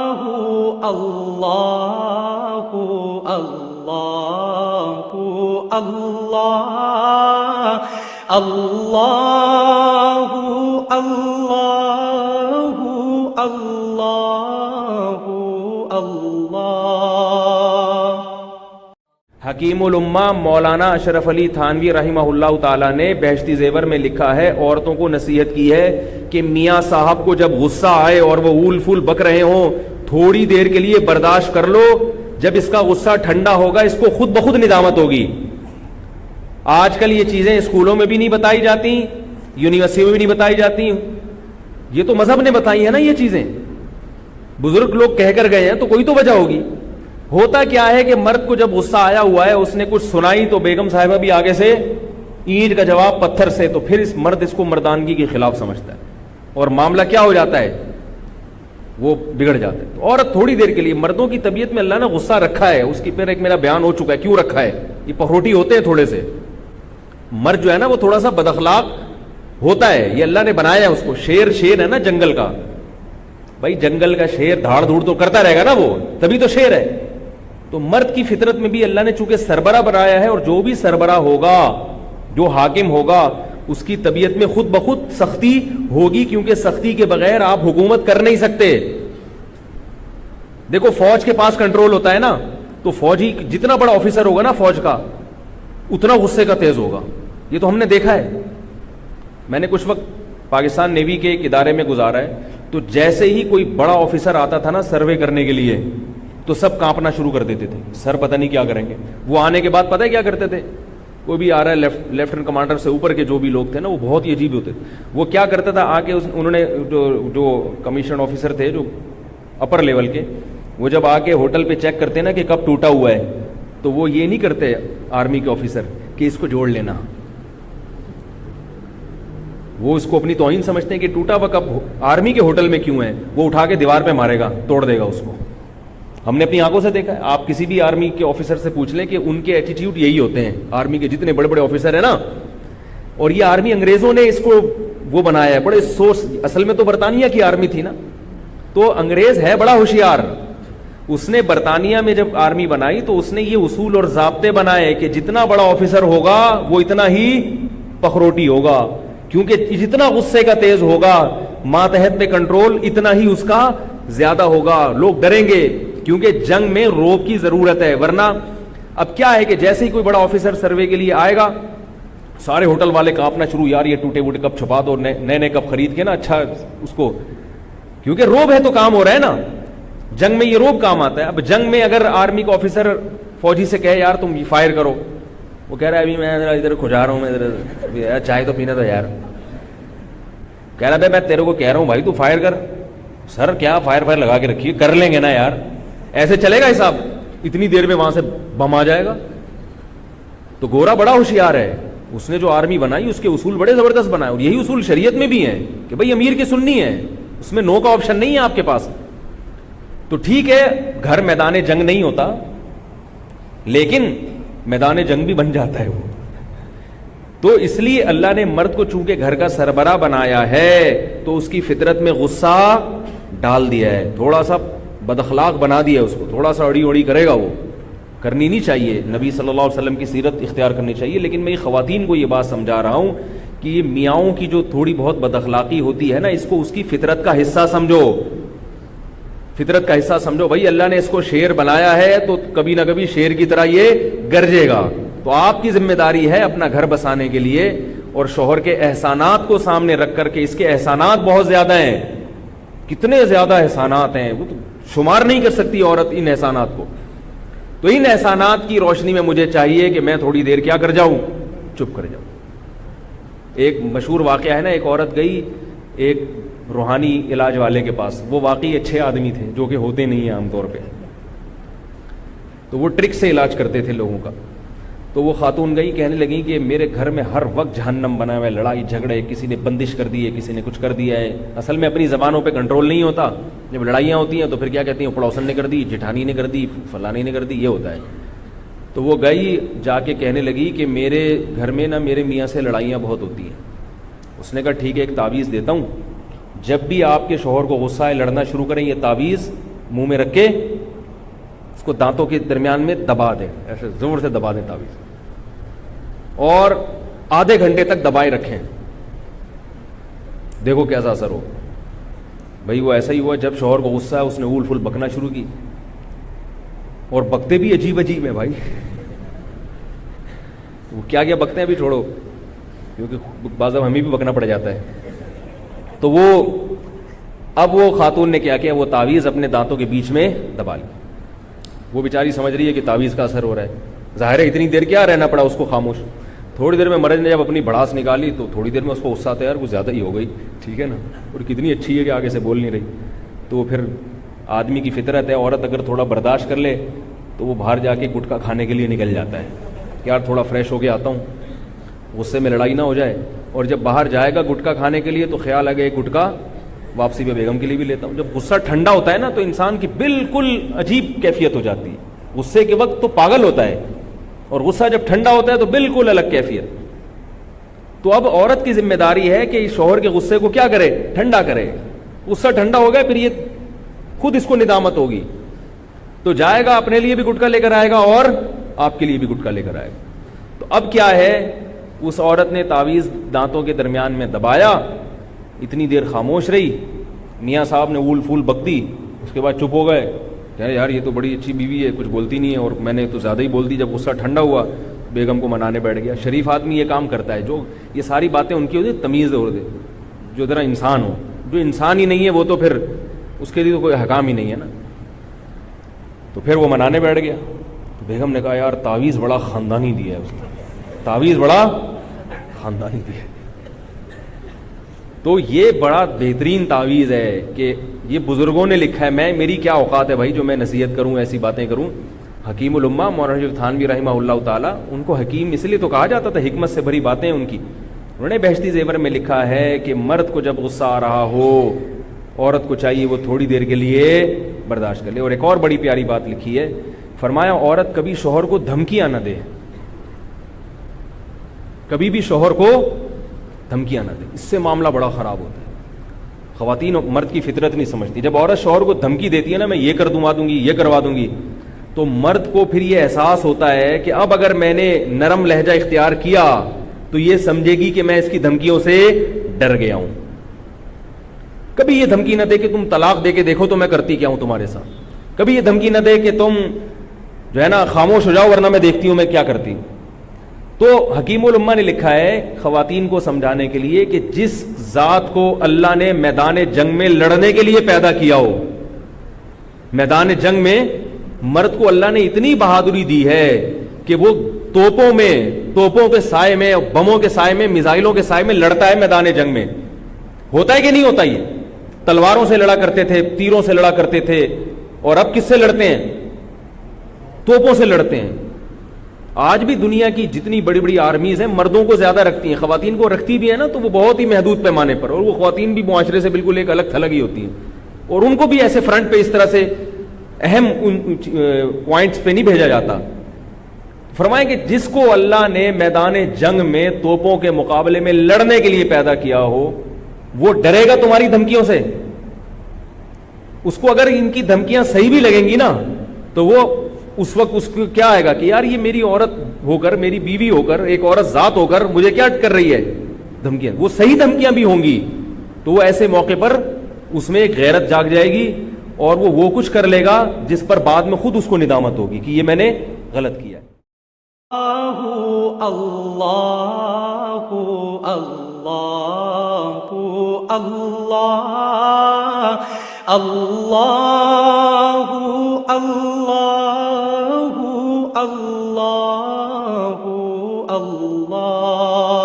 اللہ اللہ اللہ اللہ اللہ اللہ اللہ۔ حکیم الامہ مولانا اشرف علی تھانوی رحمہ اللہ تعالیٰ نے بہشتی زیور میں لکھا ہے، عورتوں کو نصیحت کی ہے کہ میاں صاحب کو جب غصہ آئے اور وہ اول پھول بک رہے ہوں، تھوڑی دیر کے لیے برداشت کر لو، جب اس کا غصہ ٹھنڈا ہوگا اس کو خود بخود ندامت ہوگی۔ آج کل یہ چیزیں اسکولوں میں بھی نہیں بتائی جاتی، یونیورسٹیوں میں بھی نہیں بتائی جاتی، یہ تو مذہب نے بتائی ہے نا یہ چیزیں، بزرگ لوگ کہہ کر گئے ہیں تو کوئی تو وجہ ہوگی۔ ہوتا کیا ہے کہ مرد کو جب غصہ آیا ہوا ہے، اس نے کچھ سنائی تو بیگم صاحبہ بھی آگے سے اینٹ کا جواب پتھر سے، تو پھر اس کو مردانگی کے خلاف سمجھتا ہے اور معاملہ کیا ہو جاتا ہے، وہ بگڑ جاتا ہے۔ عورت تھوڑی دیر کے لیے، مردوں کی طبیعت میں اللہ نے غصہ رکھا ہے، اس کی پھر ایک میرا بیان ہو چکا ہے کیوں رکھا ہے، یہ پخروٹی ہوتے ہیں تھوڑے سے، مرد جو ہے نا وہ تھوڑا سا بد اخلاق ہوتا ہے، یہ اللہ نے بنایا ہے اس کو۔ شیر ہے نا جنگل کا، بھائی جنگل کا شیر دھاڑ دھوڑ تو کرتا رہے گا نا، وہ تبھی تو شیر ہے۔ تو مرد کی فطرت میں بھی اللہ نے چونکہ سربراہ بنایا ہے، اور جو بھی سربراہ ہوگا، جو حاکم ہوگا، اس کی طبیعت میں خود بخود سختی ہوگی، کیونکہ سختی کے بغیر آپ حکومت کر نہیں سکتے۔ دیکھو فوج کے پاس کنٹرول ہوتا ہے نا، تو فوجی جتنا بڑا آفیسر ہوگا نا فوج کا، اتنا غصے کا تیز ہوگا، یہ تو ہم نے دیکھا ہے۔ میں نے کچھ وقت پاکستان نیوی کے ایک ادارے میں گزارا ہے، تو جیسے ہی کوئی بڑا آفیسر آتا تھا نا سروے کرنے کے لیے، تو سب کانپنا شروع کر دیتے تھے، سر پتہ نہیں کیا کریں گے۔ وہ آنے کے بعد پتہ ہے کیا کرتے تھے، کوئی بھی آ رہا ہے لیفٹنٹ کمانڈر سے اوپر کے جو بھی لوگ تھے نا، وہ بہت ہی عجیب ہوتے تھے۔ وہ کیا کرتا تھا، آ کے انہوں نے جو کمیشن آفیسر تھے جو اپر لیول کے، وہ جب آ کے ہوٹل پہ چیک کرتے نا کہ کب ٹوٹا ہوا ہے، تو وہ یہ نہیں کرتے آرمی کے آفیسر کہ اس کو جوڑ لینا، وہ اس کو اپنی توہین سمجھتے ہیں کہ ٹوٹا ہوا کب آرمی کے ہوٹل میں کیوں ہے، وہ اٹھا کے دیوار پہ مارے گا، توڑ دے گا اس کو۔ ہم نے اپنی آنکھوں سے دیکھا ہے، آپ کسی بھی آرمی کے آفیسر سے پوچھ لیں کہ ان کے ایٹیٹیوڈ یہی ہوتے ہیں، آرمی کے جتنے بڑے بڑے آفیسر ہیں نا۔ اور یہ آرمی انگریزوں نے اس کو وہ بنایا ہے، بڑے سوچ، اصل میں تو برطانیہ کی آرمی تھی نا، تو انگریز ہے بڑا ہوشیار، اس نے برطانیہ میں جب آرمی بنائی تو اس نے یہ اصول اور ضابطے بنائے کہ جتنا بڑا آفیسر ہوگا وہ اتنا ہی پخروٹی ہوگا، کیونکہ جتنا غصے کا تیز ہوگا، ماتحت پہ کنٹرول اتنا ہی اس کا زیادہ ہوگا، لوگ ڈریں گے، کیونکہ جنگ میں روب کی ضرورت ہے۔ ورنہ اب کیا ہے کہ جیسے ہی کوئی بڑا آفیسر سروے کے لیے آئے گا، سارے ہوٹل والے کانپنا شروع، یار یہ ٹوٹے ووٹے کب چھپا دو، نئے نئے کب خرید کے نا اچھا اس کو، کیونکہ روب ہے تو کام ہو رہا ہے نا، جنگ میں یہ روب کام آتا ہے۔ اب جنگ میں اگر آرمی کا آفیسر فوجی سے کہے یار تم فائر کرو، وہ کہہ رہا ہے ابھی میں ادھر کھجا رہا ہوں، میں ادھر چائے تو پینا تھا یار، کہہ رہا تھا میں تیرے کو کہہ رہا ہوں بھائی تو فائر کر، سر کیا فائر لگا کے رکھیے، کر لیں گے نا یار، ایسے چلے گا حساب، اتنی دیر میں وہاں سے بم آ جائے گا۔ تو گورا بڑا ہوشیار ہے، اس نے جو آرمی بنائی اس کے اصول بڑے زبردست بنائے، اور یہی اصول شریعت میں بھی ہیں کہ بھائی امیر کی سننی ہے، اس میں نو کا آپشن نہیں ہے آپ کے پاس۔ تو ٹھیک ہے گھر میدان جنگ نہیں ہوتا، لیکن میدان جنگ بھی بن جاتا ہے وہ۔ تو اس لیے اللہ نے مرد کو چونکہ گھر کا سربراہ بنایا ہے تو اس کی فطرت میں غصہ ڈال دیا ہے، تھوڑا سا بد اخلاق بنا دیا اس کو، تھوڑا سا اڑی اڑی کرے گا، وہ کرنی نہیں چاہیے، نبی صلی اللہ علیہ وسلم کی سیرت اختیار کرنی چاہیے۔ لیکن میں خواتین کو یہ بات سمجھا رہا ہوں کہ یہ میاؤں کی جو تھوڑی بہت بد اخلاقی ہوتی ہے نا، اس کو اس کی فطرت کا حصہ سمجھو، فطرت کا حصہ سمجھو۔ بھائی اللہ نے اس کو شیر بنایا ہے تو کبھی نہ کبھی شیر کی طرح یہ گرجے گا، تو آپ کی ذمہ داری ہے اپنا گھر بسانے کے لیے اور شوہر کے احسانات کو سامنے رکھ کر کے، اس کے احسانات بہت زیادہ ہیں، کتنے زیادہ احسانات ہیں، وہ تو شمار نہیں کر سکتی عورت ان احسانات کو۔ تو ان احسانات کی روشنی میں مجھے چاہیے کہ میں تھوڑی دیر کیا کر جاؤں، چپ کر جاؤں۔ ایک مشہور واقعہ ہے نا، ایک عورت گئی ایک روحانی علاج والے کے پاس، وہ واقعی اچھے آدمی تھے جو کہ ہوتے نہیں ہیں عام طور پہ، تو وہ ٹرک سے علاج کرتے تھے لوگوں کا۔ تو وہ خاتون گئی، کہنے لگی کہ میرے گھر میں ہر وقت جہنم بنا ہوا ہے، لڑائی جھگڑے، کسی نے بندش کر دی ہے، کسی نے کچھ کر دیا ہے۔ اصل میں اپنی زبانوں پہ کنٹرول نہیں ہوتا، جب لڑائیاں ہوتی ہیں تو پھر کیا کہتی ہیں، پڑوسن نے کر دی، جٹھانی نے کر دی، فلانی نے کر دی، یہ ہوتا ہے۔ تو وہ گئی جا کے کہنے لگی کہ میرے گھر میں نا میرے میاں سے لڑائیاں بہت ہوتی ہیں۔ اس نے کہا ٹھیک ہے ایک تعویذ دیتا ہوں، جب بھی آپ کے شوہر کو غصہ ہے لڑنا شروع کریں، یہ تعویذ منہ میں رکھ کے اس کو دانتوں کے درمیان میں دبا دیں, ایسے زور سے دبا دیں تعویذ, اور آدھے گھنٹے تک دبائے رکھیں, دیکھو کیسا اثر ہو. بھائی وہ ایسا ہی ہوا, جب شوہر کو غصہ ہے اس نے اول فل بکنا شروع کی, اور بکتے بھی عجیب عجیب ہیں بھائی. وہ کیا کیا بکتے ہیں ابھی چھوڑو, کیونکہ بعض اب ہمیں بھی بکنا پڑ جاتا ہے. تو اب وہ خاتون نے کیا کیا, وہ تعویذ اپنے دانتوں کے بیچ میں دبا لی. وہ بیچاری سمجھ رہی ہے کہ تعویذ کا اثر ہو رہا ہے, ظاہر ہے اتنی دیر کیا رہنا پڑا اس کو خاموش. تھوڑی دیر میں مرد نے جب اپنی بڑاس نکالی تو تھوڑی دیر میں اس کو غصہ آتا ہے, یار وہ زیادہ ہی ہو گئی, ٹھیک ہے نا, اور کتنی اچھی ہے کہ آگے سے بول نہیں رہی. تو پھر آدمی کی فطرت ہے, عورت اگر تھوڑا برداشت کر لے تو وہ باہر جا کے گٹکا کھانے کے لیے نکل جاتا ہے کہ یار تھوڑا فریش ہو کے آتا ہوں, غصے میں لڑائی نہ ہو جائے. اور جب باہر جائے گا گٹکا کھانے کے لیے تو خیال آ گیا ایک گٹکا واپسی پہ بیگم کے لیے بھی لیتا ہوں. جب غصہ ٹھنڈا ہوتا ہے نا تو انسان کی بالکل عجیب کیفیت ہو جاتی ہے. غصے کے وقت تو پاگل ہوتا ہے, اور غصہ جب ٹھنڈا ہوتا ہے تو بالکل الگ کیفیت. تو اب عورت کی ذمہ داری ہے کہ شوہر کے غصے کو کیا کرے, ٹھنڈا کرے. غصہ ٹھنڈا ہو گیا پھر یہ خود اس کو ندامت ہوگی, تو جائے گا اپنے لیے بھی گٹکا لے کر آئے گا اور آپ کے لیے بھی گٹکا لے کر آئے گا. تو اب کیا ہے, اس عورت نے تعویذ دانتوں کے درمیان میں دبایا, اتنی دیر خاموش رہی, میاں صاحب نے اول فول بک دی, اس کے بعد چپ ہو گئے, کہہ رہے یار یہ تو بڑی اچھی بیوی ہے, کچھ بولتی نہیں ہے, اور میں نے تو زیادہ ہی بول دی. جب غصہ ٹھنڈا ہوا بیگم کو منانے بیٹھ گیا. شریف آدمی یہ کام کرتا ہے, جو یہ ساری باتیں ان کی ہوتی ہیں تمیز ہوتی, جو ذرا انسان ہو. جو انسان ہی نہیں ہے وہ تو پھر اس کے لیے تو کوئی حکام ہی نہیں ہے نا. تو پھر وہ منانے بیٹھ گیا. تو بیگم نے کہا یار تعویذ بڑا خاندانی دیا ہے اس نے, تعویذ بڑا خاندانی دیا ہے. تو یہ بڑا بہترین تعویذ ہے کہ یہ بزرگوں نے لکھا ہے. میری کیا اوقات ہے بھائی جو میں نصیحت کروں, ایسی باتیں کروں. حکیم الامہ مولانا شریف تھانوی رحمہ اللہ تعالیٰ, ان کو حکیم اس لیے تو کہا جاتا تھا, حکمت سے بھری باتیں ان کی. انہوں نے بہشتی زیور میں لکھا ہے کہ مرد کو جب غصہ آ رہا ہو, عورت کو چاہیے وہ تھوڑی دیر کے لیے برداشت کر لے. اور ایک اور بڑی پیاری بات لکھی ہے, فرمایا عورت کبھی شوہر کو دھمکیاں نہ دے, کبھی بھی شوہر کو دھمکیاں نہ دے, اس سے معاملہ بڑا خراب ہوتا ہے. خواتین مرد کی فطرت نہیں سمجھتی. جب عورت شوہر کو دھمکی دیتی ہے نا, میں یہ کر دوں گی, یہ کروا دوں گی, تو مرد کو پھر یہ احساس ہوتا ہے کہ اب اگر میں نے نرم لہجہ اختیار کیا تو یہ سمجھے گی کہ میں اس کی دھمکیوں سے ڈر گیا ہوں. کبھی یہ دھمکی نہ دے کہ تم طلاق دے کے دیکھو تو میں کرتی کیا ہوں تمہارے ساتھ. کبھی یہ دھمکی نہ دے کہ تم جو ہے نا خاموش ہو جاؤ ورنہ میں دیکھتی ہوں میں کیا کرتی ہوں. تو حکیم الامہ نے لکھا ہے خواتین کو سمجھانے کے لیے کہ جس ذات کو اللہ نے میدان جنگ میں لڑنے کے لیے پیدا کیا ہو, میدان جنگ میں مرد کو اللہ نے اتنی بہادری دی ہے کہ وہ توپوں کے سائے میں, بموں کے سائے میں, میزائلوں کے سائے میں لڑتا ہے میدان جنگ میں. ہوتا ہے کہ نہیں ہوتا؟ یہ تلواروں سے لڑا کرتے تھے, تیروں سے لڑا کرتے تھے, اور اب کس سے لڑتے ہیں؟ توپوں سے لڑتے ہیں. آج بھی دنیا کی جتنی بڑی بڑی آرمیز ہیں مردوں کو زیادہ رکھتی ہیں, خواتین کو رکھتی بھی ہے نا تو وہ بہت ہی محدود پیمانے پر, اور وہ خواتین بھی معاشرے سے بالکل ایک الگ تھلگ ہی ہوتی ہیں, اور ان کو بھی ایسے فرنٹ پہ اس طرح سے اہم پوائنٹس پہ نہیں بھیجا جاتا. فرمائیں کہ جس کو اللہ نے میدان جنگ میں توپوں کے مقابلے میں لڑنے کے لیے پیدا کیا ہو وہ ڈرے گا تمہاری دھمکیوں سے. اس کو اگر ان کی دھمکیاں صحیح بھی لگیں گی نا تو وہ اس وقت اس کو کیا آئے گا کہ یار یہ میری عورت ہو کر, میری بیوی ہو کر, ایک عورت ذات ہو کر مجھے کیا کر رہی ہے دھمکیاں. وہ صحیح دھمکیاں بھی ہوں گی تو وہ ایسے موقع پر اس میں ایک غیرت جاگ جائے گی, اور وہ کچھ کر لے گا جس پر بعد میں خود اس کو ندامت ہوگی کہ یہ میں نے غلط کیا. اللہ اللہ اللہ اللہ اللہ اللہ اللہ